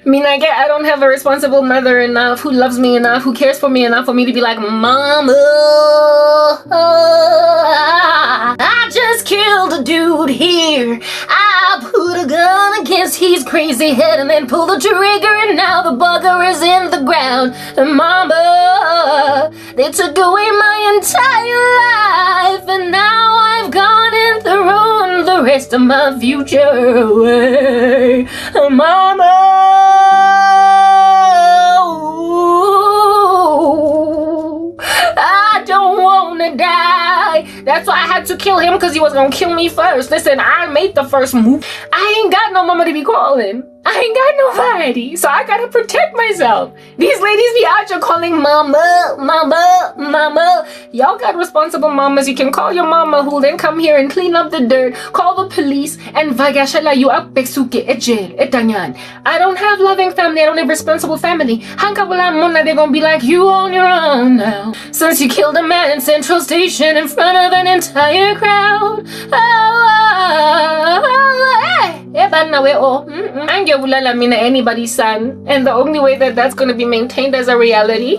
I mean, I don't have a responsible mother enough who loves me enough, who cares for me enough for me to be like, Mama, I just killed a dude here. I put a gun against his crazy head and then pulled the trigger and now the bugger is in the ground. And Mama, they took away my entire life and now I've gone and thrown the rest of my future away. Mama, I don't wanna die. That's why I had to kill him, because he was gonna kill me first. Listen, I made the first move. I ain't got no mama to be calling. I ain't got nobody, so I gotta protect myself. These ladies be out here calling mama, mama, mama. Y'all got responsible mamas. You can call your mama, who'll then come here and clean up the dirt, call the police, and vagashala you up beksuke jail etanyan. I don't have loving family. I don't have responsible family. Hanka wala mona, they're gonna be like, you on your own now. Since you killed a man in Central Station in front of an entire crowd. I'm anybody's son, and the only way that that's going to be maintained as a reality.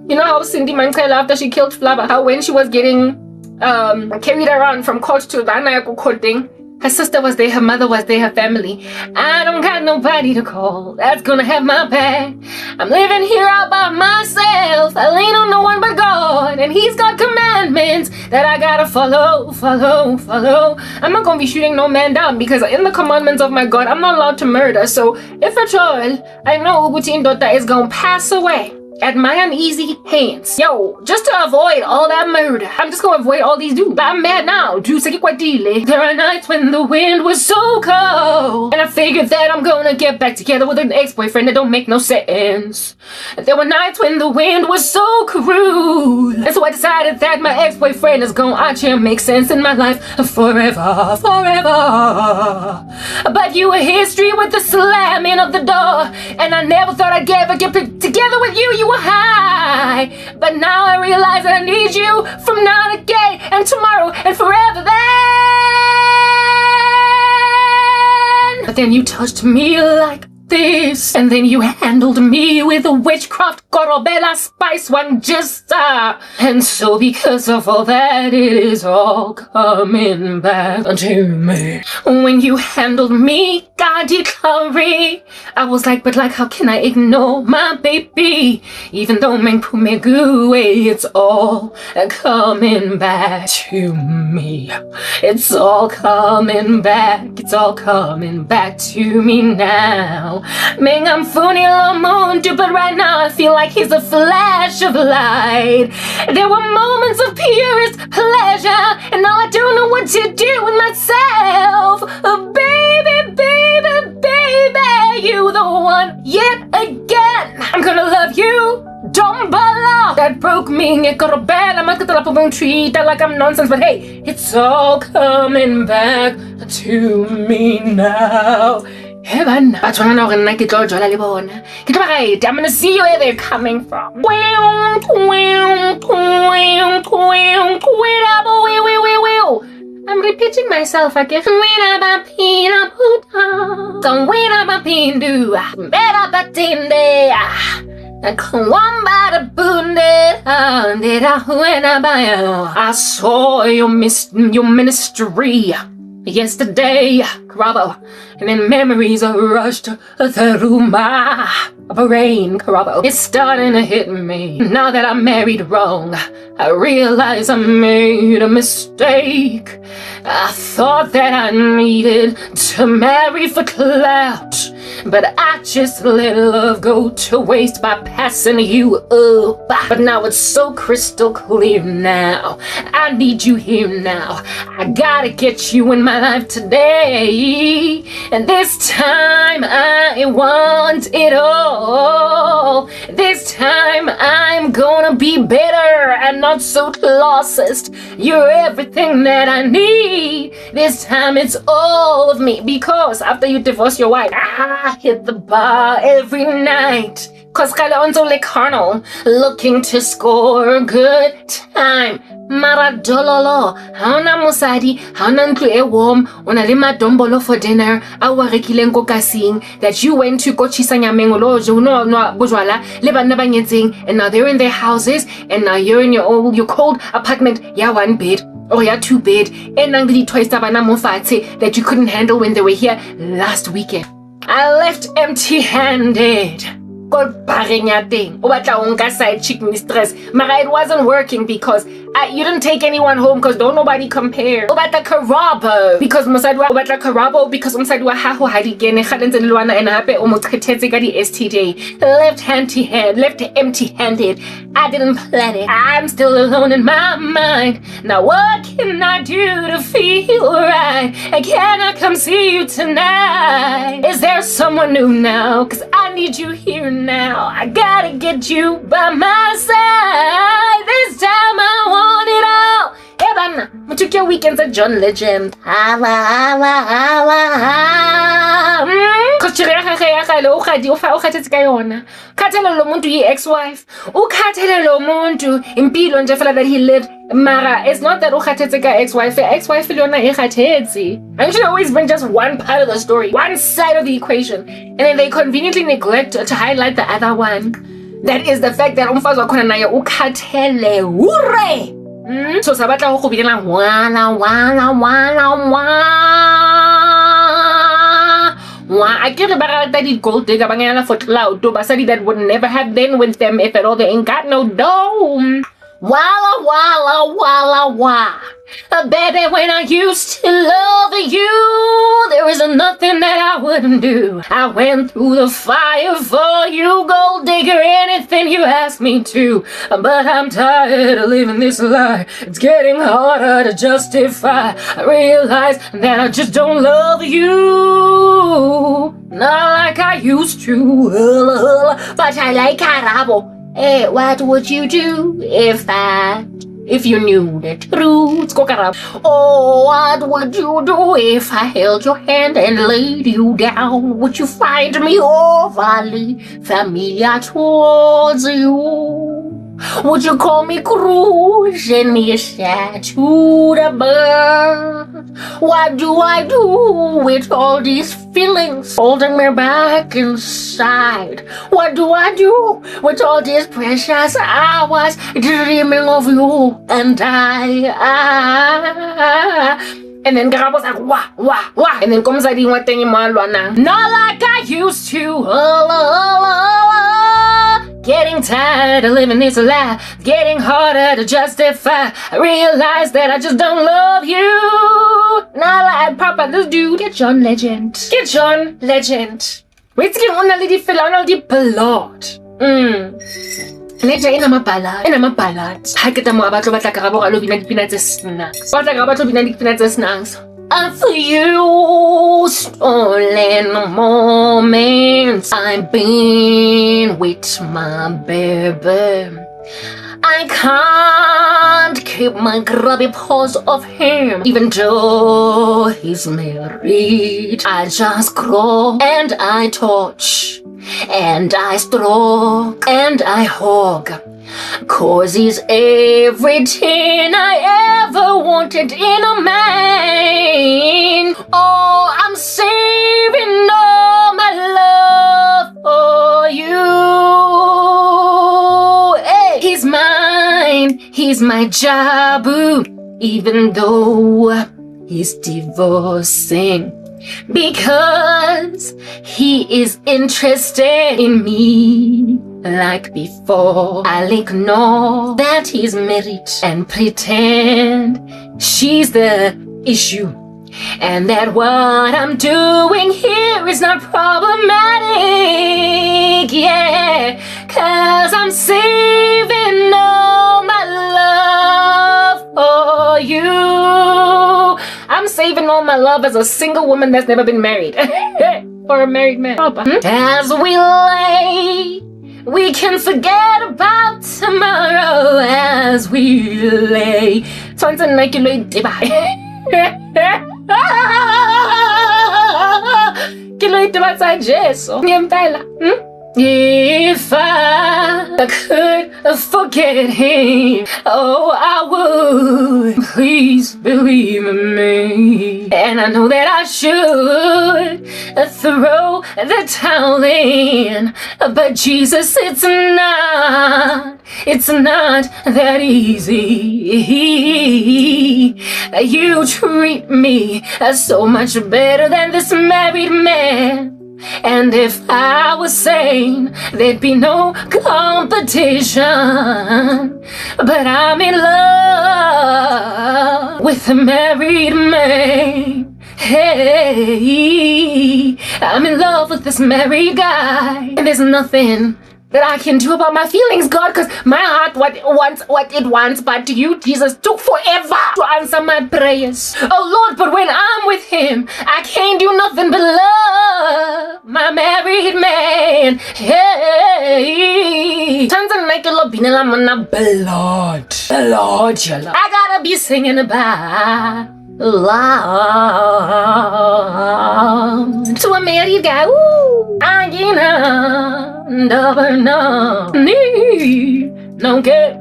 You know how Cindy Mankela, after she killed Flava, how when she was getting carried around from court to the Anayako court thing, her sister was there, her mother was there, her family. I don't got nobody to call that's gonna have my back. I'm living here all by myself. I lean on no one but God, and He's got commandments that I gotta follow. I'm not gonna be shooting no man down, because in the commandments of my God, I'm not allowed to murder. So if at all, I know Uguti Indota is gonna pass away at my uneasy hands. Yo, just to avoid all that murder, I'm just gonna avoid all these dudes. But I'm mad now. There are nights when the wind was so cold, and I figured that I'm gonna get back together with an ex-boyfriend that don't make no sense. There were nights when the wind was so cruel, and so I decided that my ex-boyfriend is gonna actually make sense in my life forever. But you were history with the slamming of the door, and I never thought I'd ever get together with you. You were high, but now I realize that I need you from now to today and tomorrow and forever then. But then you touched me like this, and then you handled me with a witchcraft corobella spice one just and so because of all that, it is all coming back to me. When you handled me, God declared, I was like, but like, how can I ignore my baby? Even though it's all coming back to me. It's all coming back. It's all coming back to me now. I'm funny but right now I feel like he's a flash of light. There were moments of purest pleasure, and now I don't know what to do with myself. Oh, baby, you the one yet again. I'm gonna love you. Don't bother. That broke me. It got a bad. I'm not gonna treat that like I'm nonsense, but hey, it's all coming back to me now. Heaven. I'm gonna see you where they're coming from. I'm repeating myself again. I saw your ministry yesterday, Carabo, and then memories rushed through my brain, Carabo. It's starting to hit me. Now that I married wrong, I realize I made a mistake. I thought that I needed to marry for clout, but I just let love go to waste by passing you up. But now it's so crystal clear now. I need you here now. I gotta get you in my life today. And this time I want it all. This time I'm gonna be better and not so classist. You're everything that I need. This time it's all of me, because after you divorce your wife, I hit the bar every night. Cause Kalaon's only carnal, looking to score a good time. Mara dololo, haona mosadi, haona ntlo e warm, ona le madombolo for dinner, a wa rekileng ko kasing, that you went to go chisa nyameng lo jo no bojwala le bana ba nyetseng, and now they're in their houses, and now you're in your cold apartment, ya one bed. Or ya 2 bed, and nang di twice bana mo fatshe that you couldn't handle when they were here last weekend. I left empty-handed. God barenya thing. O batla onka side chick mistress. Mara it wasn't working because you didn't take anyone home because don't nobody compare. O batla karabo because mosadi wa batla karabo because mosadi wa haho hadi gene khalenze lwana and hape o mo qhethetse ka di STJ. Left empty-handed. I didn't plan it. I'm still alone in my mind. Now what can I do to feel right? Can I come see you tonight? Is there someone new now? Cause I need you here now. I gotta get you by my side. This time I want it all. Hey, bana, we took your weekends at John Legend. Cause Khathalelo muntu yi-ex-wife. Ukhathalelo muntu impilo nje fela that he lived. Mara, it's not that ukhathetse ka ex-wife. Ex-wife yona ikhathetse. I should always bring just one part of the story, one side of the equation. And then they conveniently neglect to highlight the other one. That is the fact that umfazi wakhona naye ukhathele ure. So sabatla go bidela I get about that gold digger bangana for cloud to basadi that would never have been with them if at all they ain't got no dome. Walla walla walla wah. Baby, when I used to love you, there was nothing that I wouldn't do. I went through the fire for you, gold digger, anything you asked me to. But I'm tired of living this lie. It's getting harder to justify. I realize that I just don't love you, not like I used to. But I like Karabo. Hey, what would you do if you knew the truth? Oh, what would you do if I held your hand and laid you down? Would you find me overly familiar towards you? Would you call me cruise and me a statue to burn? What do I do with all these feelings holding me back inside? What do I do with all these precious hours dreaming of you and I? And then Garabo's like, wah. And then comes out one thing in my not like I used to. Getting tired of living this life, getting harder to justify. I realize that I just don't love you. Not like Papa, this dude. Get John Legend. Wait, get one lady fill out the plot. Later in my ballad. I get them about the Karabo, I love peanuts and snacks. What I got to be peanuts and snacks. And for you, stolen moments I've been with my baby. I can't keep my grubby paws off him, even though he's married. I just crawl and I touch and I stroke and I hug. 'Cause he's everything I ever wanted in a man. Oh, I'm saving all my love for you. Hey, he's mine, he's my Jabu, even though he's divorcing. Because he is interested in me like before. I'll ignore that he's married and pretend she's the issue, and that what I'm doing here is not problematic. Yeah, 'cause I'm saving all my love for you. I'm saving all my love as a single woman that's never been married. Or a married man. As we lay, we can forget about tomorrow as we lay. So it's a naked Kilo ito ba sa Jeso? Ngempela. If I could forget him, oh, I would. Please believe in me. And I know that I should throw the towel in, but Jesus, it's not that easy. You treat me so much better than this married man. And if I was sane, there'd be no competition. But I'm in love with a married man. Hey, I'm in love with this married guy. And there's nothing that I can do about my feelings, God, because my heart what it wants, but you, Jesus, took forever to answer my prayers. Oh Lord, but when I'm with him, I can't do nothing but love my married man. Hey, blood, I gotta be singing about love to a married guy. Ooh, I never need no get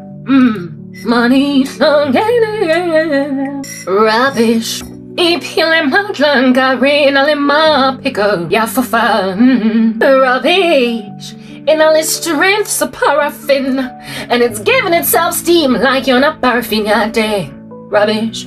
money, no get rubbish. Ipile madlanga rena le ma pickle ya for fun. Rubbish. In all its strength's a paraffin, and it's giving itself steam like you're not barfing a day. Rubbish,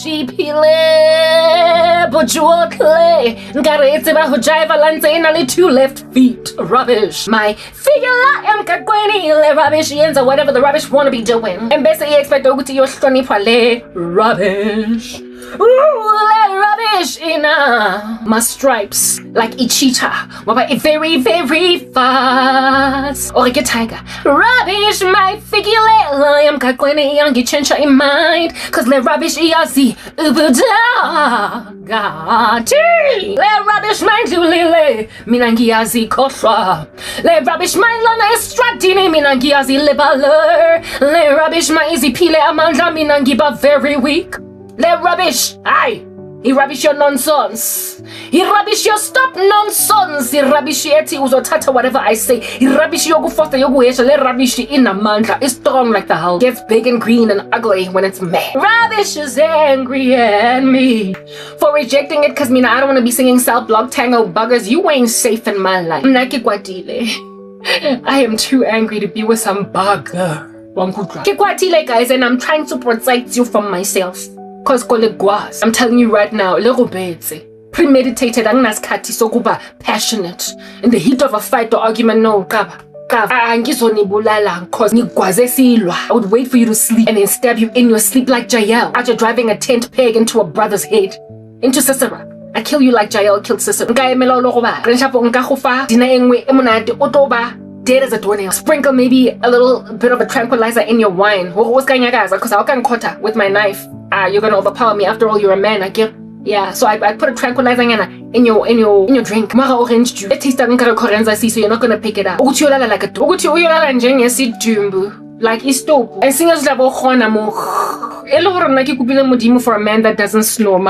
ipile, but you all clay. Garete bajo jive lance in only 2 left feet. Rubbish. My figure I am kakweni le rubbish ends or whatever the rubbish wanna be doing. And basically expect to your stony pale. Rubbish. Ooh, rubbish in my stripes like Ichita, but very, very fast. Or like a tiger. Rubbish, my figure I am kakweni young chencha in mind. Cause le rubbish iazi ubuda gati. Le rubbish mind to lile minangiazi kosha. Le rubbish my lana estratini minangiazi libaler. Le rubbish my easy pile amanda minangiba very weak. Le rubbish, aye. He rubbish your nonsense. He rubbish your stop nonsense. He rubbish yeti uzotata whatever I say. He rubbish yogu foster yogu esha. Le rubbish in a mantra. It's strong like the hell. Gets big and green and ugly when it's mad. Rubbish is angry at me for rejecting it, cause I don't want to be singing self-blog tango buggers. You ain't safe in my life. I am too angry to be with some bugger. Kikwatile guys, and I'm trying to protect you from myself. Cause I'm telling you right now, premeditated, passionate. In the heat of a fight or argument, no, I would wait for you to sleep and then stab you in your sleep like Jael after driving a tent peg into a brother's head. Into Sisera. I kill you like Jael killed Sisera. Dead as a doornail. Sprinkle maybe a little bit of a tranquilizer in your wine. Because I can cut with my knife. You're gonna overpower me. After all, you're a man. I get. Yeah. So I put a tranquilizer in your drink. Mara orange juice. It tastes like korenza, so you're not gonna pick it up. Like a like istopu. And singers labo khona mo. For a man that doesn't snore.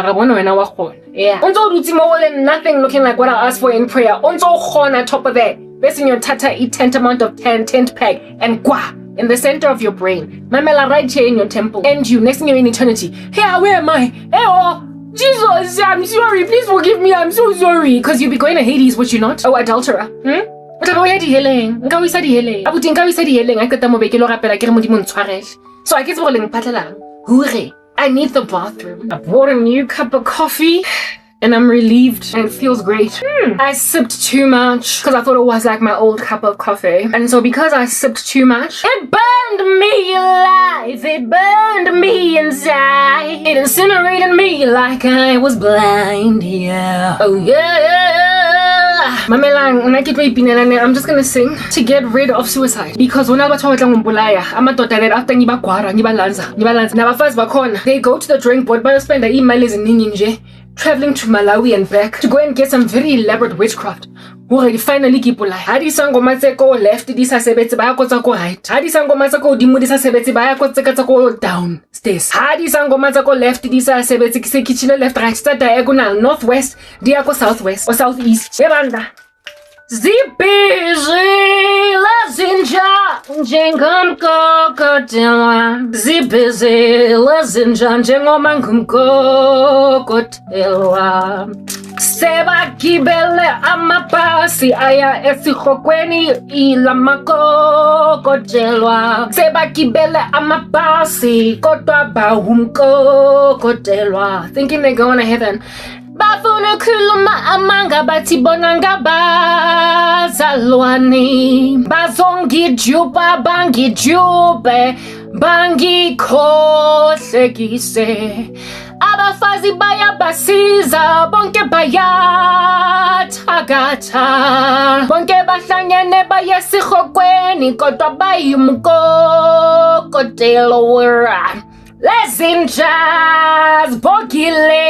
Yeah. Nothing looking like what I asked for in prayer. On top of that. Best in your tata eat 10 amount of 10 peg and gua in the center of your brain. Mamela right here in your temple. And you next thing you're in eternity. Hey, where am I? Hey, oh, Jesus, I'm sorry. Please forgive me. I'm so sorry. Because you'll be going to Hades, would you not? Oh, adulterer. So I guess I need the bathroom. I bought a new cup of coffee. And I'm relieved and it feels great. I sipped too much because I thought it was like my old cup of coffee. And so because I sipped too much, it burned me alive. It burned me inside. It incinerated me like I was blind. Yeah. Oh yeah. I'm just gonna sing to get rid of suicide. Because when I was talking they go to the drink board, but I spend the email in traveling to Malawi and back to go and get some very elaborate witchcraft. Finally people like Hadi sangoma tseko left disasebetsi ba kotsa ko right. Hadi sangoma tseko dimo disasebetsi ba kotsa ko down stairs. Hadi sangoma tseko left disasebetsi ke se kitchen left right start diagonal northwest dia ko southwest or southeast. Ebanda. Zibizela zinja njengomkokotelwa. Zibizela zinja njengomangumkokotelwa. Sebagibele amapasi aya esihokweni ilamakokotelwa. Sebagibele amapasi kodwa bahumkokotelwa. Thinking they're going to heaven. Bafuna kuluma amanga batibona ngabazalwane. Bazongijuba bangijube bangikhohlekise. Abafazi bayabasiza bonke bayathakatha. Bonke bahlangene bayesihokweni kodwa bayumkokotelo. Lezinja zibogile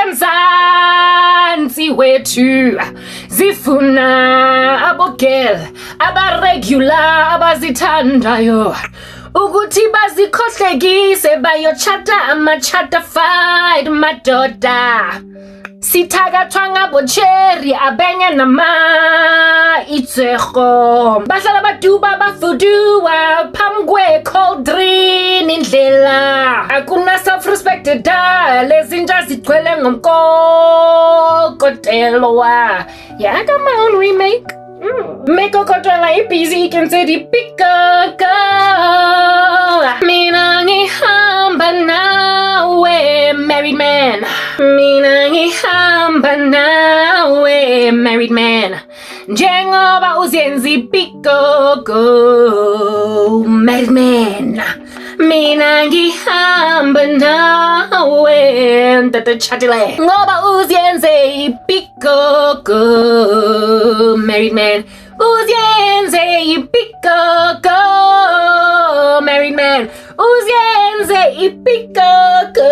emzansi wethu zifuna abogel abaregular abazithandayo ukuthi bazikhohlekise bayochata amachatafied madoda. Sithakathwa ngabocherry abenye nama itsego. Bahlala baduba bafuduwa phamkwe coldrin indlela. Akuna self-respect da lezinja zigcwele ngomkokotelo wa. Yeah, I got my own remake. Mekokotela ibhizi ikensedi pikoko. Mina ngihamba nawe married man. Mina ngihamba nawe married man. Njengoba uzenzi pikoko married man. Mina ngihamba nawe ntatachatile ngoba uzenze pikoko married man. Uzienze pikoko married man. Uzienze pikoko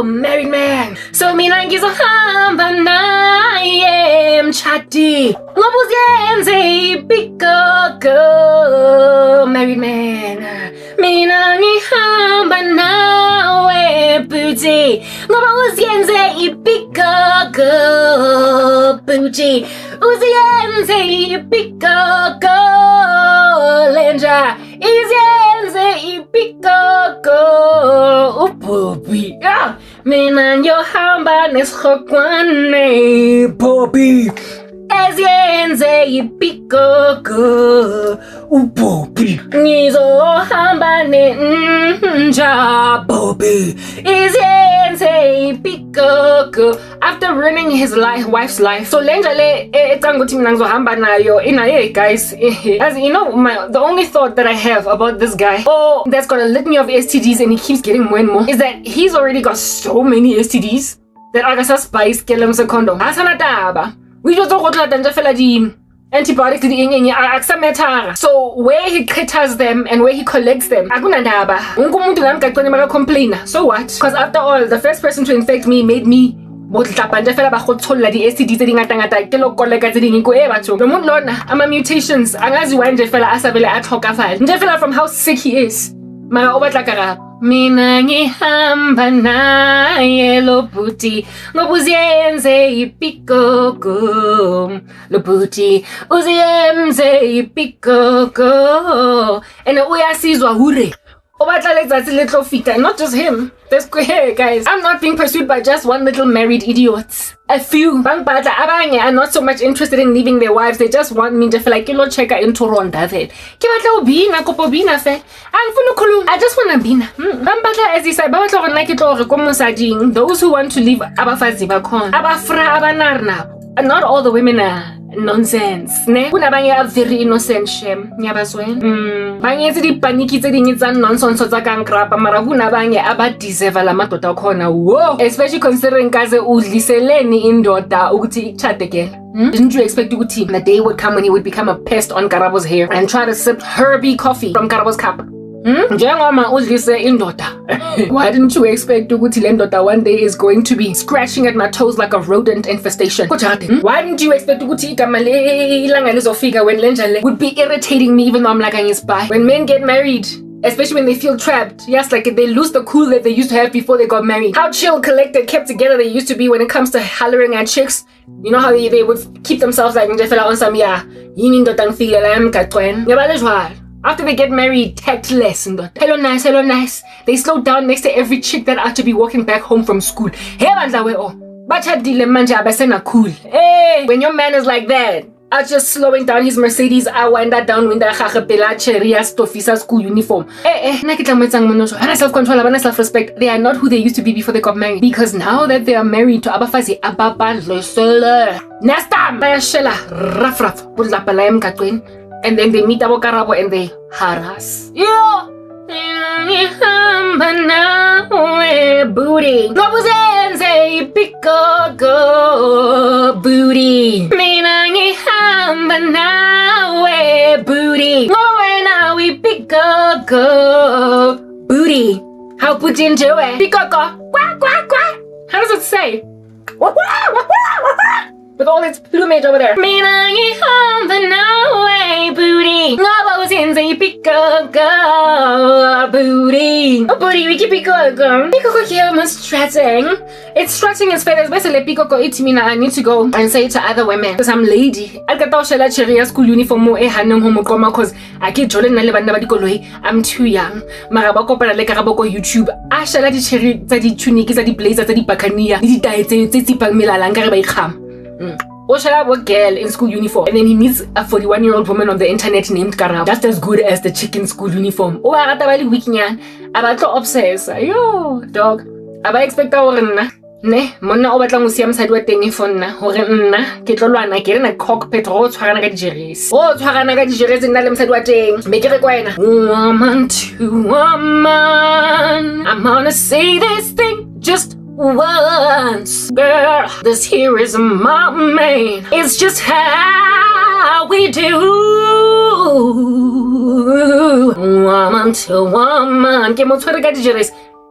married man. So mina ngizohamba naye mchati ngoba uzienze pikoko married man. Mina ngihamba nawe booty ngoba uzienze pikoko booty. Uzienze pikoko lenja. Izienze pikoko upopi. Mina ngiyohamba nesihokwane popi. Ezienze pikoko upopi. Ngizohamba nenja popi. Izienze pikoko. After ruining his wife's life, so lenja le ecanguthi mina ngizohamba nayo inaye guys. As you know, the only thought that I have about this guy, that's got a litany of STDs and he keeps getting more and more, is that he's already got so many STDs that akasa spice kelem se condom. Asana taba. We just don't go to fela di antibiotics di enye aksametara. So where he critters them and where he collects them, akuna ndaba. Ungu umuntu ngamgaqweni maka complainer. So what? Because after all, the first person to infect me made me botlapanje fela ba go tsholla di STD tse dingata ke lo koleka tse ding go batho lo muntu lona ama mutations angaziwa nje fela asabele athokafala nje fela from how sick he is mara obatla karaba. Mina ngihamba naye lo booty ngoba uzienze ipikoko lo booty uzienze ipikoko and uyasizwa hure obatla letsatsi letlo fita. Not just him, there's hey guys, I'm not being pursued by just one little married idiots. A few bangbatla abanye are not so much interested in leaving their wives. They just want me to feel like kilo checker in Toronto then ke batla ubina kopo bina fe angifuna ukhuluma. I just want to bina bangbatla as isa ba batla go nna ke tlo re ko mosading. Those who want to leave abafazi bakhona abafra abanarna. Not all the women are nonsense ne kunabanye are very innocent shem nyabazweni banye tse di paniki tse ding tsa nonsense tsa kankrapa mara kunabanye aba deserve la madoda khona. Whoa, especially considering kaze udliseleni indoda ukuthi ichade gela. Didn't you expect ukuthi the day would come when he would become a pest on Karabo's hair and try to sip herby coffee from Karabo's cup? Njengoma udlise indoda. Why didn't you expect ukuthi le ndoda one day is going to be scratching at my toes like a rodent infestation? Why didn't you expect ukuthi igama le ilanga lizofika when lenja le would be irritating me even though I'm like angispy? When men get married, especially when they feel trapped. Yes, like they lose the cool that they used to have before they got married. How chill, collected, kept together they used to be when it comes to hollering at chicks. You know how they would keep themselves like on some after they get married, tactless. Hello nice, hello nice. They slow down next to every chick that ought to be walking back home from school. Hey, when your man is like that, just slowing down his Mercedes, I wind that down window, school uniform. Self-control, self-respect. They are not who they used to be before they got married. Because now that they are married to Abafazi, and then they meet Abokarabo and they harass. Booty. Booty. Booty. How put into it? How does it say? With all its plumage over there. Booty. Booty. Oh, booty, we keep Pikoko. Pikoko here was strutting. It's strutting its feathers. Basically, Pikoko it mean I need to go and say to other women, because I'm lady. I got to share Cheria school uniform mo because I keep Jordan I'm too young. Marabako Paralekaboko YouTube. I shall let the cherry that the tunic that the blazers that the bacania. The diet Milalanga by Ham. A girl in school uniform, and then he meets a 41-year-old woman on the internet named Karab, just as good as the chick in school uniform. Oh, I got a weekend. I got obsessed. Yo, dog. I expect our ne, Mona over Lamusiam side with thing for na, or Ketlana, getting a cockpit, or Twanaga Jerry's. Oh, Twanaga Jerry's in Nalam said what thing. Make it a guana. Woman to woman. I'm gonna say this thing just once, girl, this here is my man. It's just how we do. Woman to woman.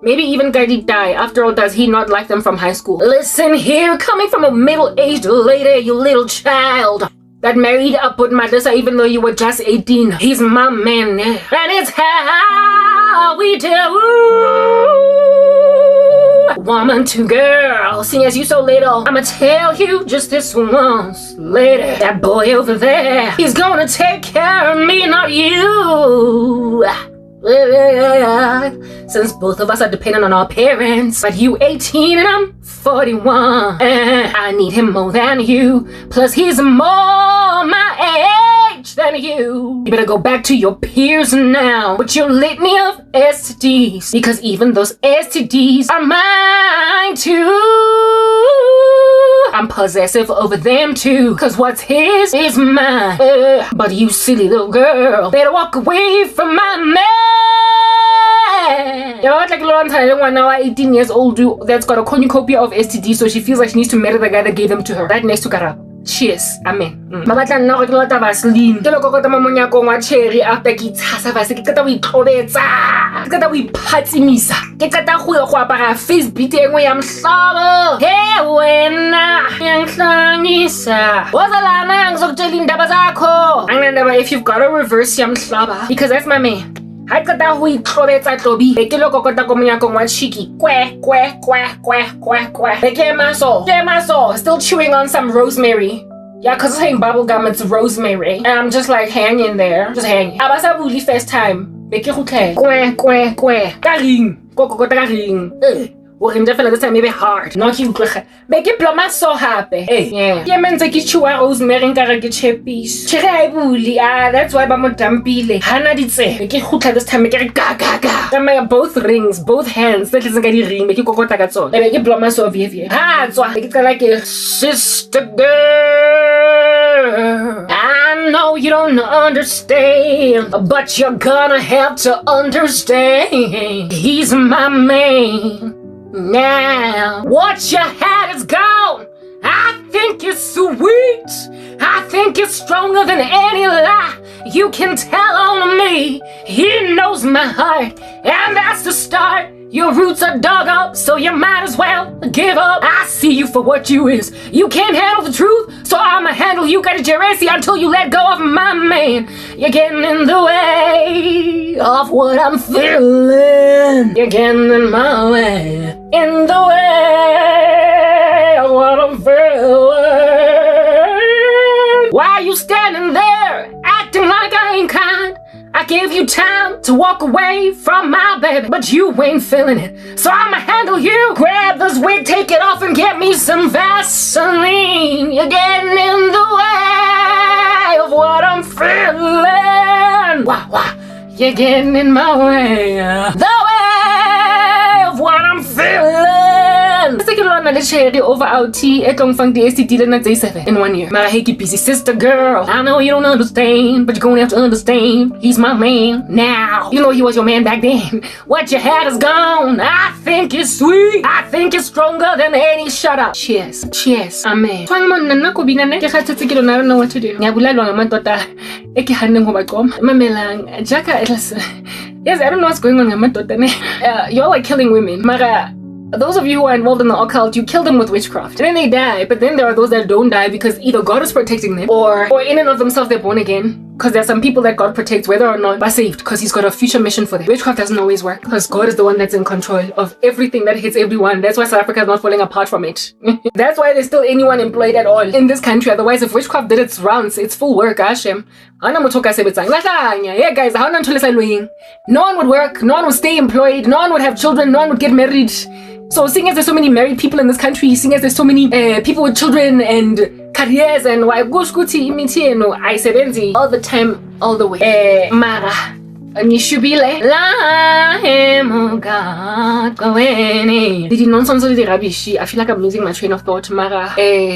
Maybe even Gadi die. After all, does he not like them from high school? Listen here, coming from a middle-aged lady, you little child that married up with Madrasa even though you were just 18. He's my man now. And it's how we do. Woman to girl, seeing as you so little, I'ma tell you just this once later. That boy over there, he's gonna take care of me, not you. Since both of us are dependent on our parents, but you 18 and I'm 41. I need him more than you, plus he's more my age than you. You better go back to your peers now with your litany of STDs, because even those STDs are mine too. I'm possessive over them too, cause what's his is mine. But you silly little girl, better walk away from my man. Yeah, like a long time, one now 18 years old that's got a cornucopia of STD, so she feels like she needs to marry the guy that gave them to her. Right next to Karab. Cheers. Amen. Mabatla nna go tlota Vaseline. Ke loko go tama monyako wa cherry after ke tshasa vase ke kata o itlobetsa. Ke kata o iphatsimisa. Ke kata go apara face beat engwe ya mhlabo. Hey wena, yanhlangisa. Wazalana ngizokutshela indaba zakho. Anginandaba if you've got a reverse ya mhlaba, because that's my man. I got that we clobetsa tobi. Ke loko kota ko monyako wa cheeky. Kwe. Kemaso. Still chewing on some rosemary. Yeah, cause it's saying bubblegum, it's rosemary. And I'm just like hanging there. Just hanging. Abasa buli first time. Beke khutle. Kwe. Karing. Koko karing. Or in this time maybe hard. Not you. Beke ploma so happy. Hey. Yeah. Yeah, man, take chewa rosemary nkara ke chepis. Chere buli. That's why bamo dampile. Hana ditse. Beke khutla this time make ga. Tama both rings, both hands. That isn't gonna ring. Beke kokota ka tsona. Beke ploma so vie. Ha, tswa. Beke tsala ke sister girl. I know you don't understand, but you're gonna have to understand. He's my man. Now, what you had is gone. I think it's sweet. I think is stronger than any lie you can tell on me. He knows my heart, and that's the start. Your roots are dug up, so you might as well give up. I see you for what you is. You can't handle the truth, so I'ma handle you. Got a Jeremy until you let go of my man. You're getting in the way of what I'm feeling. You're getting in my way, in the way of what I'm feeling. Why are you standing there, acting like I ain't kind? I gave you time to walk away from my baby, but you ain't feeling it, so I'ma handle you. Grab this wig, take it off, and get me some Vaseline. You're getting in the way of what I'm feeling. Wah. You're getting in my way, the way of what I'm feeling. Over our tea at Long Fang DST Day 7 in 1 year. My hickey busy sister girl. I know you don't understand, but you're gonna have to understand. He's my man now. You know he was your man back then. What you had is gone. I think it's sweet. I think it's stronger than any shut up. Cheers. Amen. I don't know what to do. Yes, I don't know what's going on. Y'all are killing women. Mara, those of you who are involved in the occult, you kill them with witchcraft. And then they die, but then there are those that don't die because either God is protecting them or in and of themselves they're born again. Because there's some people that God protects whether or not they're saved because he's got a future mission for them. Witchcraft doesn't always work because God is the one that's in control of everything that hits everyone. That's why South Africa is not falling apart from it. That's why there's still anyone employed at all in this country. Otherwise, if witchcraft did its rounds, it's full work, Hashem. Yeah guys, no one would work, no one would stay employed, no one would have children, no one would get married. So seeing as there's so many married people in this country, seeing as there's so many people with children and careers and why go skuti imiti no I sebenzi all the time, all the way. Mara nishubile la him God going. Did nonsense the rubbish? I feel like I'm losing my train of thought. Mara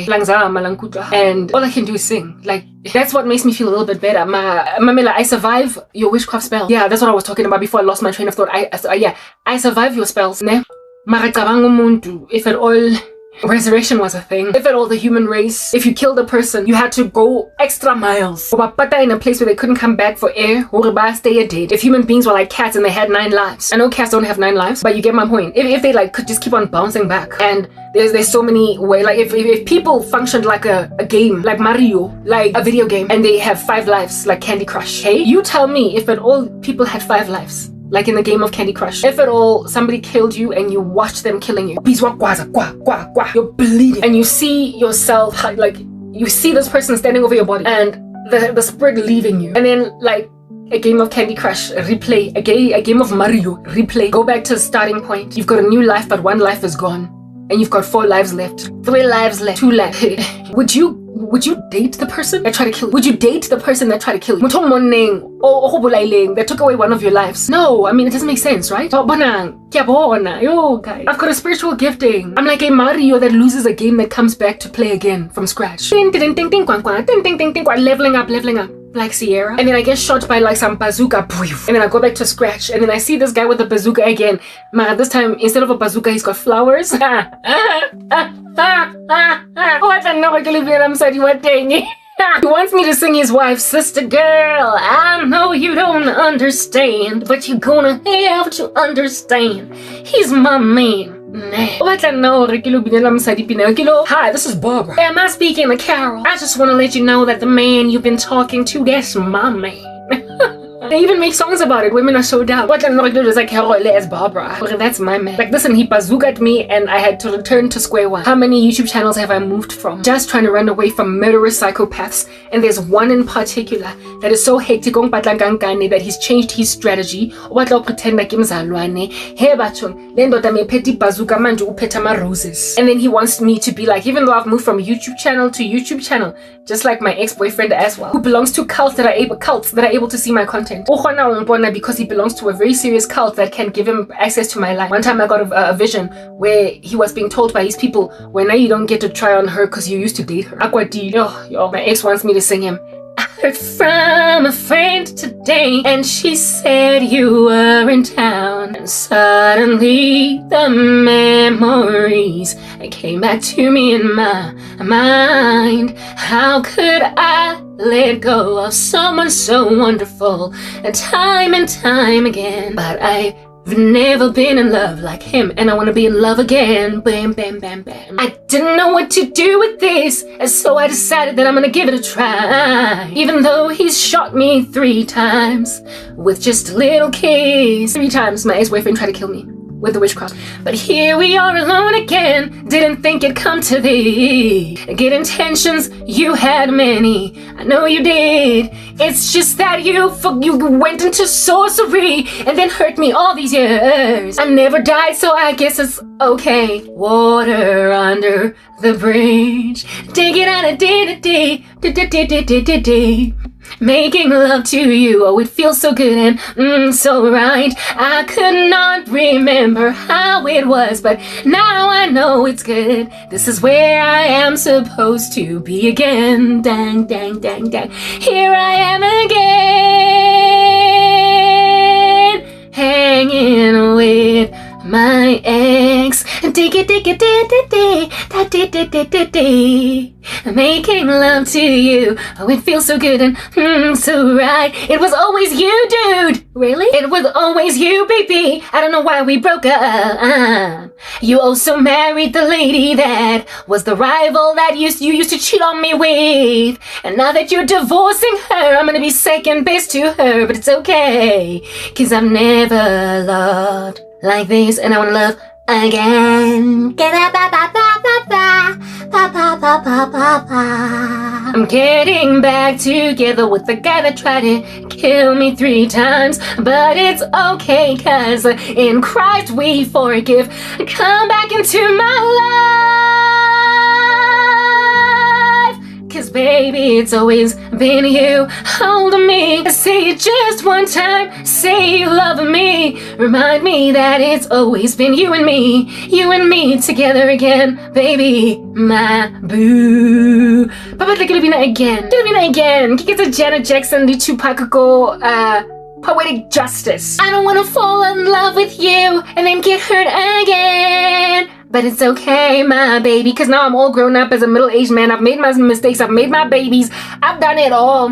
langza malankuta, and all I can do is sing. Like that's what makes me feel a little bit better. Mamela, I survive your witchcraft spell. Yeah, that's what I was talking about before I lost my train of thought. I survive your spells. Ne? If at all resurrection was a thing, if at all the human race, if you killed a person, you had to go extra miles in a place where they couldn't come back for air or stay dead. If human beings were like cats and they had 9 lives. I know cats don't have 9 lives, but you get my point. If they like could just keep on bouncing back, and there's so many ways. Like if people functioned like a game, like Mario, like a video game, and they have 5 lives, like Candy Crush. Hey, you tell me if at all people had 5 lives. Like in the game of Candy Crush. If at all somebody killed you and you watched them killing you, you're bleeding, and you see yourself, like you see this person standing over your body and the spirit leaving you, and then like a game of Candy Crush, replay, a game of Mario, replay, go back to the starting point. You've got a new life, but 1 life is gone, and you've got 4 lives left, 3 lives left, 2 left. Would you date the person that tried to kill you? Would you date the person that tried to kill you? That took away 1 of your lives? No, I mean, it doesn't make sense, right? Yo, guys, I've got a spiritual gifting. I'm like a Mario that loses a game that comes back to play again from scratch. Leveling up. Like Sierra, and then I get shot by like some bazooka, and then I go back to scratch, and then I see this guy with a bazooka again. Man, this time instead of a bazooka, he's got flowers. What I'm sorry, what thing? He wants me to sing his wife, sister girl. I know you don't understand, but you're gonna have to understand. He's my man. Hi, this is Barbara. Am I speaking to Carol? I just want to let you know that the man you've been talking to, that's my man. They even make songs about it. Women are so down. What I'm not doing is like Carol as Barbara. That's my man. Like listen, he bazookaed me and I had to return to square one. How many YouTube channels have I moved from? Just trying to run away from murderous psychopaths. And there's one in particular that is so hectic that he's changed his strategy. Pretend like roses. And then he wants me to be like, even though I've moved from YouTube channel to YouTube channel, just like my ex-boyfriend as well, who belongs to cults that are able to see my content. Because he belongs to a very serious cult that can give him access to my life. One time I got a vision where he was being told by his people, well, now you don't get to try on her because you used to date her. My ex wants me to sing him. I heard from a friend today, and she said you were in town. And suddenly the memories came back to me in my mind. How could I let go of someone so wonderful time and time again. But I've never been in love like him, and I want to be in love again. Bam, bam, bam, bam. I didn't know what to do with this, and so I decided that I'm gonna give it a try. Even though he's shot me 3 times with just a little kiss. 3 times my ex-boyfriend tried to kill me with the witchcraft. But here we are alone again. Didn't think it'd come to this. Good intentions, you had many. I know you did. It's just that you went into sorcery and then hurt me all these years. I never died, so I guess it's okay. Water under the bridge. Dig it out of day. Making love to you, oh, it feels so good and so right. I could not remember how it was, but now I know it's good. This is where I am supposed to be again. Dang, dang, dang, dang. Here I am again, hanging with my ex. Making love to you, oh, it feels so good and so right. It was always you, dude. Really? It was always you, baby. I don't know why we broke up. You also married the lady that was the rival that you used to cheat on me with. And now that you're divorcing her, I'm gonna be second best to her. But it's okay, 'cause I've never loved like this, and I wanna love again. I'm getting back together with the guy that tried to kill me 3 times, but it's okay, 'cause in Christ we forgive. Come back into my life, 'cause baby, it's always been you. Hold me, say it just one time, say you love me. Remind me that it's always been you and me together again, baby, my boo. Papa Filipina again. Kikita Janet Jackson di Tupac poetic justice. I don't wanna fall in love with you and then get hurt again. But it's okay, my baby, 'cause now I'm all grown up as a middle-aged man. I've made my mistakes, I've made my babies, I've done it all.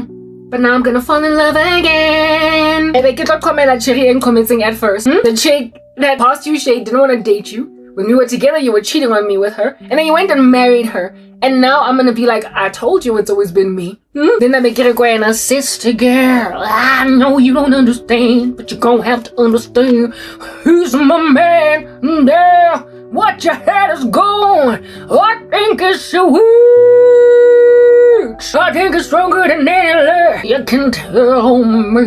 But now I'm gonna fall in love again. And they get a comment that Cherry ain't commenting at first. The chick that passed you shade didn't want to date you. When we were together, you were cheating on me with her. And then you went and married her. And now I'm gonna be like, I told you it's always been me. Then I make it a grand sister girl. I know you don't understand, but you're gonna have to understand. He's my man. Yeah, what you had is gone. I think it's sweet. I think it's stronger than any love. You can tell me.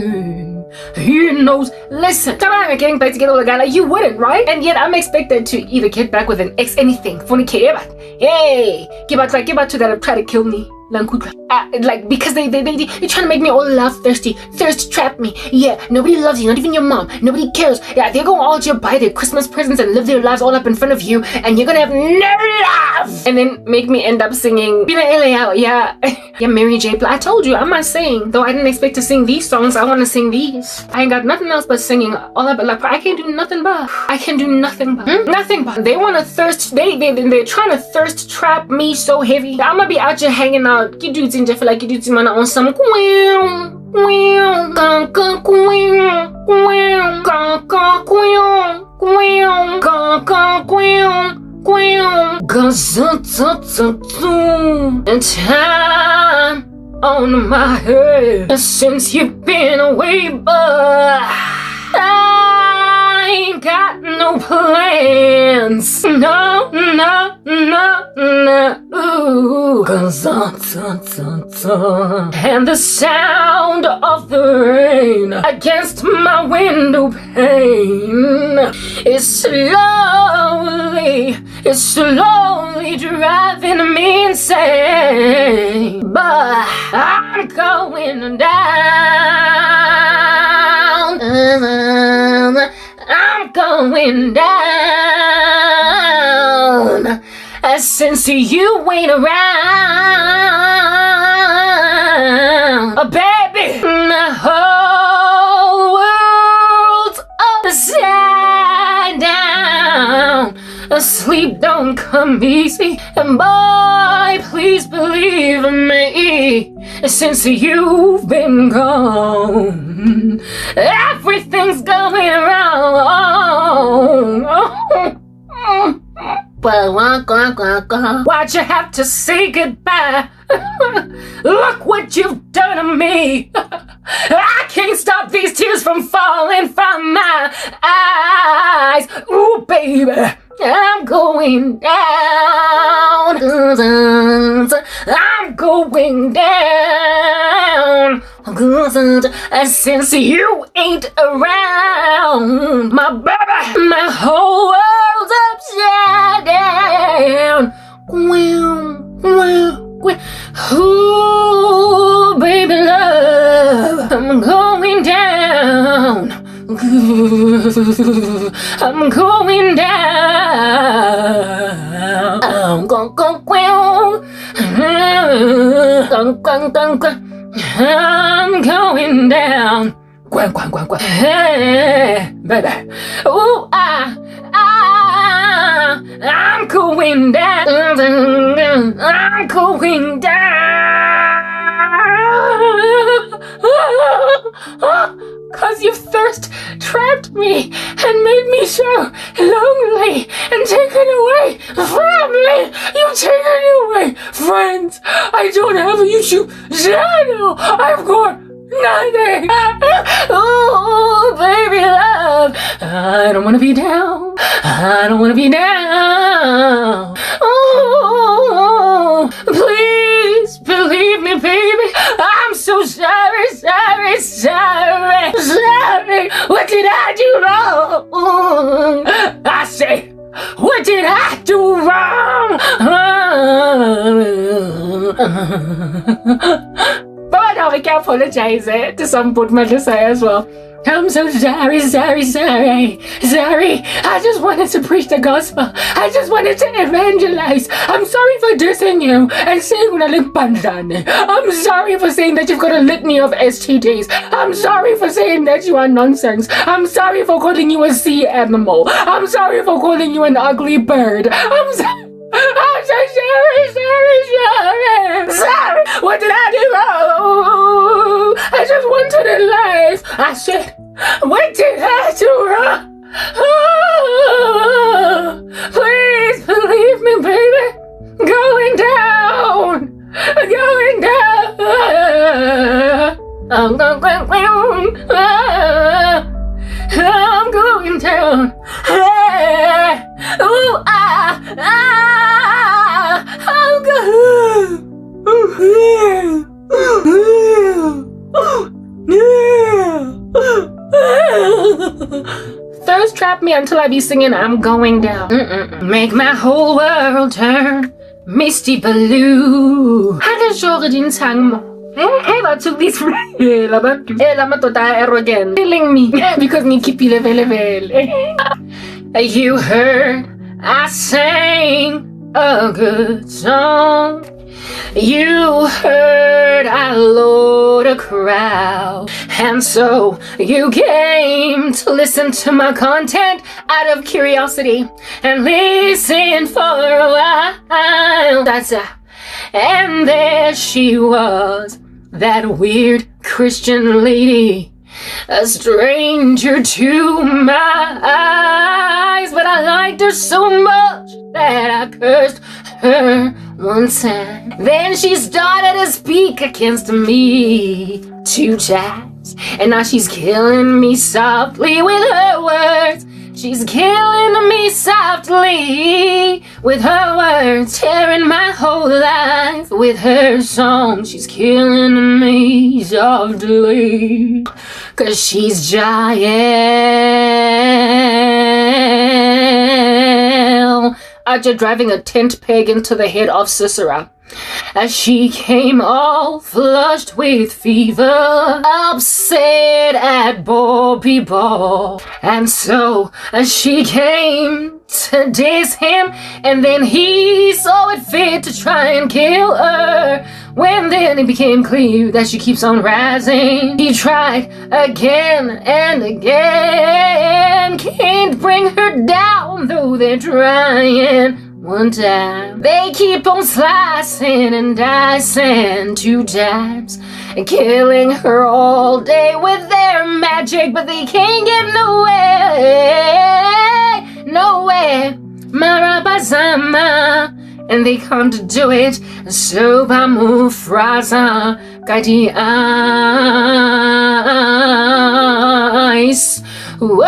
He knows. Listen, come on, we're getting back together with a guy like you wouldn't, right? And yet I'm expected to either get back with an ex, anything. Hey, give back to that try to kill me. Like, because they're trying to make me all love thirsty, thirst trap me. Yeah, nobody loves you, not even your mom. Nobody cares. Yeah, they're gonna all just buy their Christmas presents and live their lives all up in front of you, and you're gonna have no love. And then make me end up singing. Yeah, Mary J. I told you I'm not singing, though I didn't expect to sing these songs. I want to sing these. I ain't got nothing else but singing all up. Like, I can't do nothing but. Nothing but. They want to thirst. They're trying to thirst trap me so heavy. I'm gonna be out here hanging out. You do things just like you do man on some and time on my head since you've been away, but I ain't got no plans. No. Ooh. And the sound of the rain against my window pane is slowly driving me insane. But I'm going down. I'm going down. Since you ain't around, baby, the whole world's upside down. Sleep don't come easy, and boy, please believe me, since you've been gone. Everything's going wrong. Why'd you have to say goodbye? Look what you've done to me. I can't stop these tears from falling from my eyes. Ooh, baby, I'm going down. I'm going down. Since you ain't around, my baby, my whole world's upside down. Ooh, baby love, I'm going down. I'm going down. I'm going down. Hey, baby. Ooh, I'm going down. I'm going down. 'Cause you've thirst trapped me and made me so lonely and taken away family. You've taken away friends. I don't have a YouTube channel. I've got nothing. Oh, baby love, I don't want to be down. I don't want to be down. Oh, please believe me, baby. I'm so sorry, sorry, sorry, sorry. What did I do wrong? I say, what did I do wrong? But now I can apologize to some Buddha as well. I'm so sorry, sorry, sorry, sorry. I just wanted to preach the gospel. I just wanted to evangelize. I'm sorry for dissing you and saying when I look panjani. I'm sorry for saying that you've got a litany of STDs. I'm sorry for saying that you are nonsense. I'm sorry for calling you a sea animal. I'm sorry for calling you an ugly bird. I'm so sorry, sorry, sorry. Sorry. What did I do wrong? I just wanted a life. I said, what did I do wrong? Oh, please believe me, baby. Going down. Going down. I'm going down. Hey. Ooh, I'm going. Thirst trap me until I be singing I'm going down. Make my whole world turn misty blue. Hada shore din sang mo. Eva took this arrogant killing me because ni kipi level. You heard I sang a good song. You heard I lured a crowd, and so you came to listen to my content out of curiosity and listen for a while. That's and there she was, that weird Christian lady, a stranger to my eyes, but I liked her so much that I cursed her one time. Then she started to speak against me 2 times, and now she's killing me softly with her words. She's killing me softly with her words, tearing my whole life with her song. She's killing me softly, 'cause she's Jael. After driving a tent peg into the head of Sisera, as she came all flushed with fever, upset at Bobby Ball. And so she came to diss him, and then he saw it fit to try and kill her. When then it became clear that she keeps on rising, he tried again and again. Can't bring her down, though they're trying. one dab. They keep on slicing and dicing 2 dabs and killing her all day with their magic, but they can't get nowhere. Marabazama, and they can't do it. So bamu fraza guide eyes. Whoa,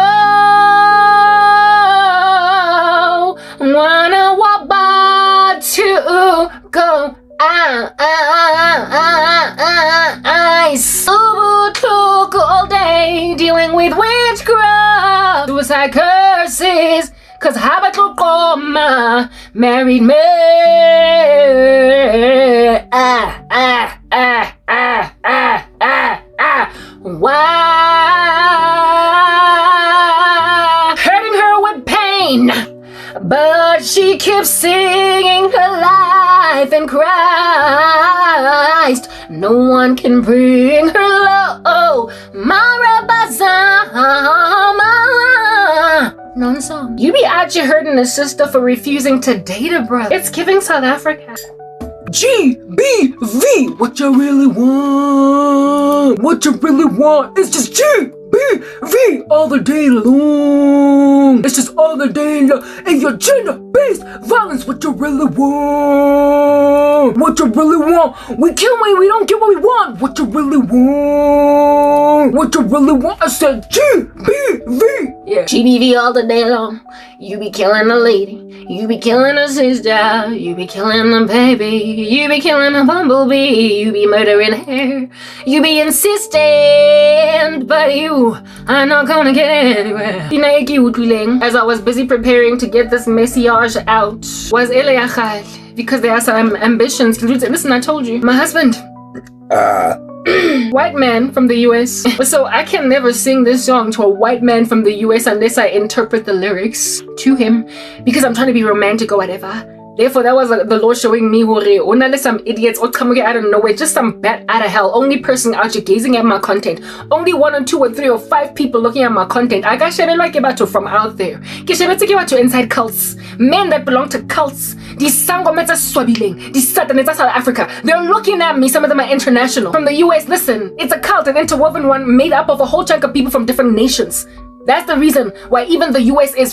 wanna waba to go eyes. Took all day dealing with witchcraft, suicide curses. Cause Habatlukoma married me. Why? Hurting her with pain, but she keeps singing her life in Christ. No one can bring her low. Marabazama. Non-song. You be out here hurting a sister for refusing to date a brother. It's giving South Africa. GBV, what you really want? What you really want is just GBV all the day long. It's just all the day long. And your gender-based violence, what you really want? What you really want? We kill when we don't get what we want. What you really want? What you really want? I said GBV. Yeah. GBV all the day long. You be killing a lady. You be killing a sister. You be killing a baby. You be killing a bumblebee. You be murdering her. You be insistent, but you are not gonna get anywhere. As I was busy preparing to get this message out, was because there are some ambitions. Listen, I told you, my husband. White man from the US. So I can never sing this song to a white man from the US unless I interpret the lyrics to him, because I'm trying to be romantic or whatever. Therefore, that was the Lord showing me only some idiots or coming out of nowhere, just some bat out of hell, only person out here gazing at my content, only 1 or 2 or 3 or 5 people looking at my content. I got from out there. To inside cults, men that belong to cults. These Sangometa Swabiling, these Sataneta South Africa, they're looking at me. Some of them are international. From the US, listen, it's a cult, an interwoven one made up of a whole chunk of people from different nations. That's the reason why even the US is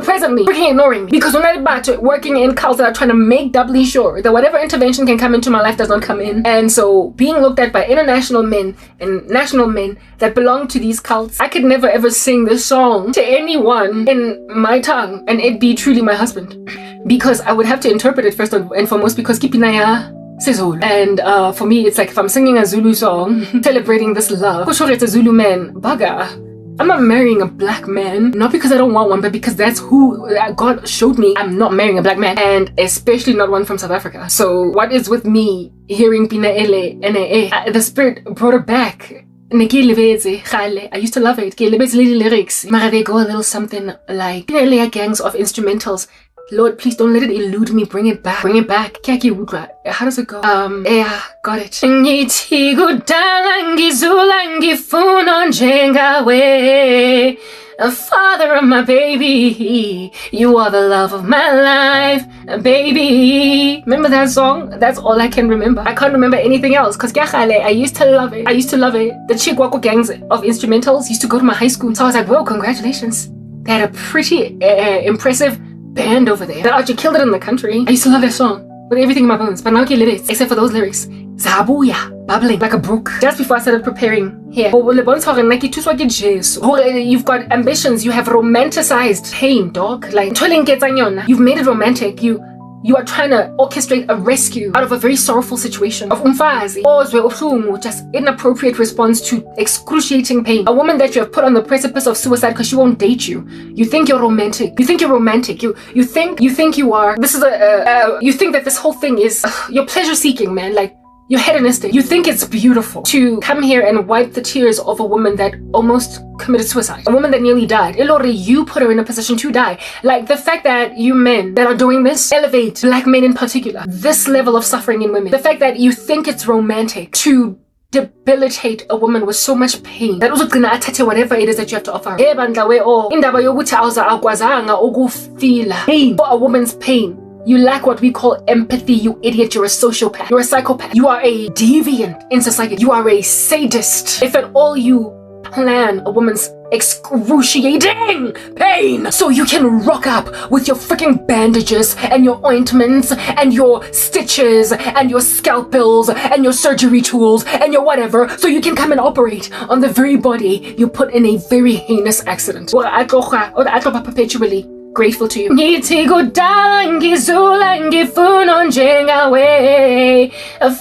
presently freaking ignoring me. Because when I'm working in cults that are trying to make doubly sure that whatever intervention can come into my life does not come in. And so being looked at by international men and national men that belong to these cults, I could never ever sing this song to anyone in my tongue and it be truly my husband. Because I would have to interpret it first and foremost, because Kipinaya Zulu. And for me, it's like if I'm singing a Zulu song, celebrating this love, for sure it's a Zulu man, baga. I'm not marrying a black man, not because I don't want one, but because that's who God showed me. I'm not marrying a black man, and especially not one from South Africa. So what is with me hearing Pina Ele, the spirit brought her back. I used to love it. Lyrics. They go a little something like gangs of instrumentals. Lord, please don't let it elude me. Bring it back. Bring it back. How does it go? Yeah, got it. Father of my baby, you are the love of my life, baby. Remember that song? That's all I can remember. I can't remember anything else because I used to love it. The Chikwako gangs of instrumentals used to go to my high school. So I was like, whoa, congratulations. They had a pretty impressive band over there. They actually killed it in the country. I used to love that song with everything in my bones, but now I can't lyrics except for those lyrics. Zabuya, bubbling like a brook. Just before I started preparing here, you've got ambitions. You have romanticized pain, dog. Like you've made it romantic. You are trying to orchestrate a rescue out of a very sorrowful situation of umfazi, just inappropriate response to excruciating pain. A woman that you have put on the precipice of suicide because she won't date you. You think you're romantic. You think you're romantic. You think you are. This is you think that this whole thing is you're pleasure seeking, man. Like you're hedonistic. You think it's beautiful to come here and wipe the tears of a woman that almost committed suicide. A woman that nearly died. Elori, you put her in a position to die. Like the fact that you men that are doing this elevate black men in particular. This level of suffering in women. The fact that you think it's romantic to debilitate a woman with so much pain that also gonna attach whatever it is that you have to offer. Pain for a woman's pain You lack what we call empathy, you idiot. You're a sociopath. You're a psychopath. You are a deviant in society. You are a sadist. If at all you plan a woman's excruciating pain so you can rock up with your freaking bandages and your ointments and your stitches and your scalpels and your surgery tools and your whatever, so you can come and operate on the very body you put in a very heinous accident. Or perpetually grateful to you.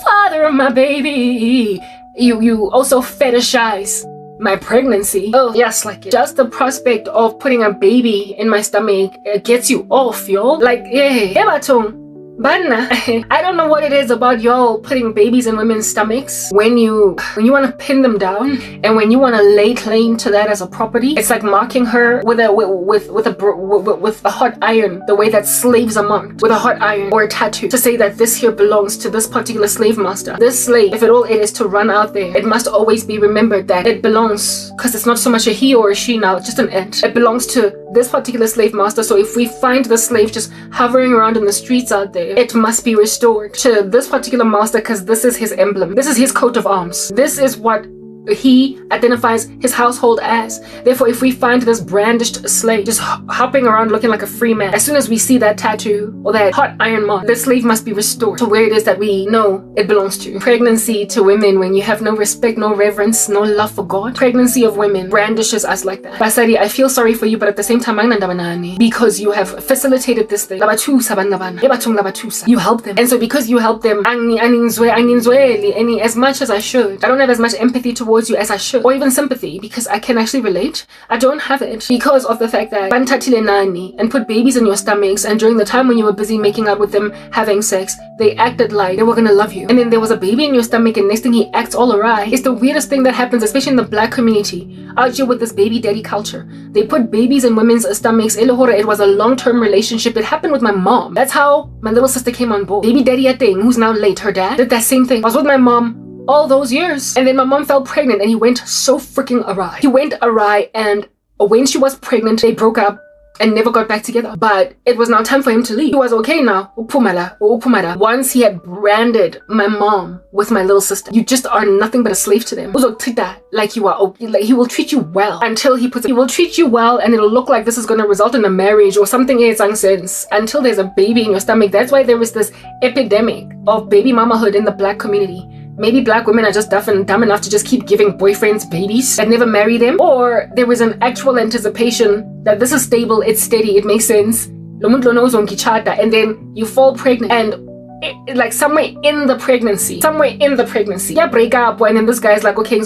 Father of my baby. You also fetishize my pregnancy. Oh yes, like just the prospect of putting a baby in my stomach gets you off, yo. Like, I don't know what it is about y'all putting babies in women's stomachs when you want to pin them down and when you want to lay claim to that as a property. It's like marking her with a hot iron, the way that slaves are marked with a hot iron or a tattoo, to say that this here belongs to this particular slave master. This slave, if at all it is to run out there, it must always be remembered that it belongs, because it's not so much a he or a she now, it's just an it. It belongs to this particular slave master. So if we find the slave just hovering around in the streets out there, it must be restored to this particular master, because this is his emblem. This is his coat of arms. This is what he identifies his household as. Therefore, if we find this brandished slave just hopping around looking like a free man, as soon as we see that tattoo or that hot iron mark, the slave must be restored to where it is that we know it belongs to. Pregnancy to women, when you have no respect, no reverence, no love for God. Pregnancy of women brandishes us like that. Basadi, I feel sorry for you, but at the same time, because you have facilitated this thing. You help them. And so because you help them, as much as I should, I don't have as much empathy towards you as I should, or even sympathy, because I can actually relate. I don't have it because of the fact that bantatile nani and put babies in your stomachs, and during the time when you were busy making out with them, having sex, they acted like they were gonna love you, and then there was a baby in your stomach, and next thing he acts all awry. It's the weirdest thing that happens, especially in the black community out here with this baby daddy culture. They put babies in women's stomachs. It was a long-term relationship. It happened with my mom. That's how my little sister came on board. Baby daddy thing, who's now late, her dad did that same thing. I was with my mom all those years, and then my mom fell pregnant, and he went so freaking awry. He went awry, and when she was pregnant, they broke up and never got back together. But it was now time for him to leave. He was okay now. Once he had branded my mom with my little sister, you just are nothing but a slave to them. Like you are, like he will treat you well until he will treat you well, and it'll look like this is going to result in a marriage or something. Sense until there's a baby in your stomach. That's why there is this epidemic of baby mamahood in the black community. Maybe black women are just dumb enough to just keep giving boyfriends babies and never marry them, or there is an actual anticipation that this is stable, it's steady, it makes sense, and then you fall pregnant, and like somewhere in the pregnancy, yeah, break up, and then this guy's like, okay,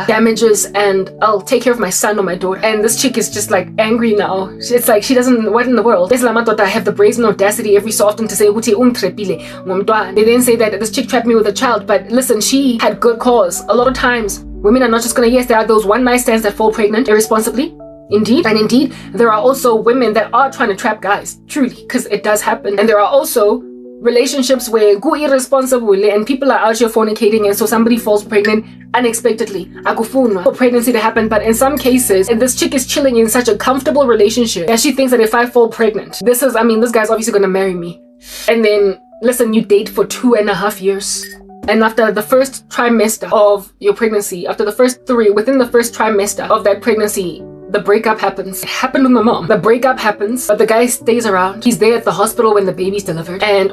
damages, and I'll take care of my son or my daughter, and this chick is just like angry now. It's like she doesn't, what in the world? I have the brazen audacity every so often to say, they then say that this chick trapped me with a child, but listen, she had good cause. A lot of times, women are not just gonna, yes, there are those one night stands that fall pregnant irresponsibly. Indeed, and indeed, there are also women that are trying to trap guys, truly, because it does happen. And there are also relationships where go irresponsible and people are out here fornicating, and so somebody falls pregnant unexpectedly for pregnancy to happen. But in some cases, and this chick is chilling in such a comfortable relationship that she thinks that if I fall pregnant, this guy's obviously gonna marry me. And then listen, you date for 2.5 years, and after the first trimester of your pregnancy, within the first trimester of that pregnancy, the breakup happens. It happened with my mom. The breakup happens, but the guy stays around. He's there at the hospital when the baby's delivered. And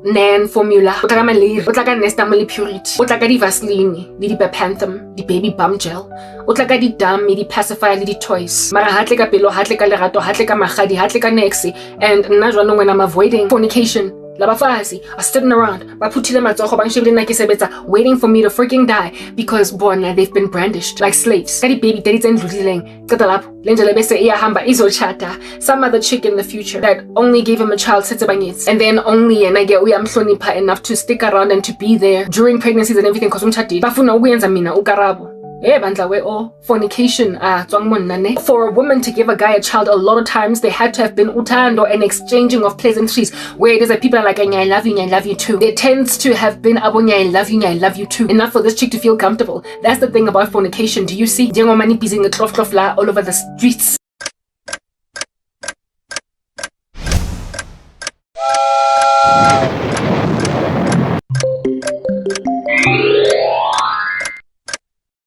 nan formula, nesta purity, di Vaseline, di Bepanthen, di baby bum gel, di dam, di pacifier, di toys. Mara hatleka pelo, hatleka lerato, hatleka magadi, hatleka nexi. And now when I'm avoiding fornication, labafasi are sitting around waiting for me to freaking die because they've been brandished like slaves. Some other chick in the future that only gave him a child, and then only enough to stick around and to be there during pregnancies and everything. Fornication. For a woman to give a guy a child, a lot of times they had to have been utando, an exchanging of pleasantries, where it is that people are like, I love you too. There tends to have been I love you too. Enough for this chick to feel comfortable. That's the thing about fornication. Do you see all over the streets?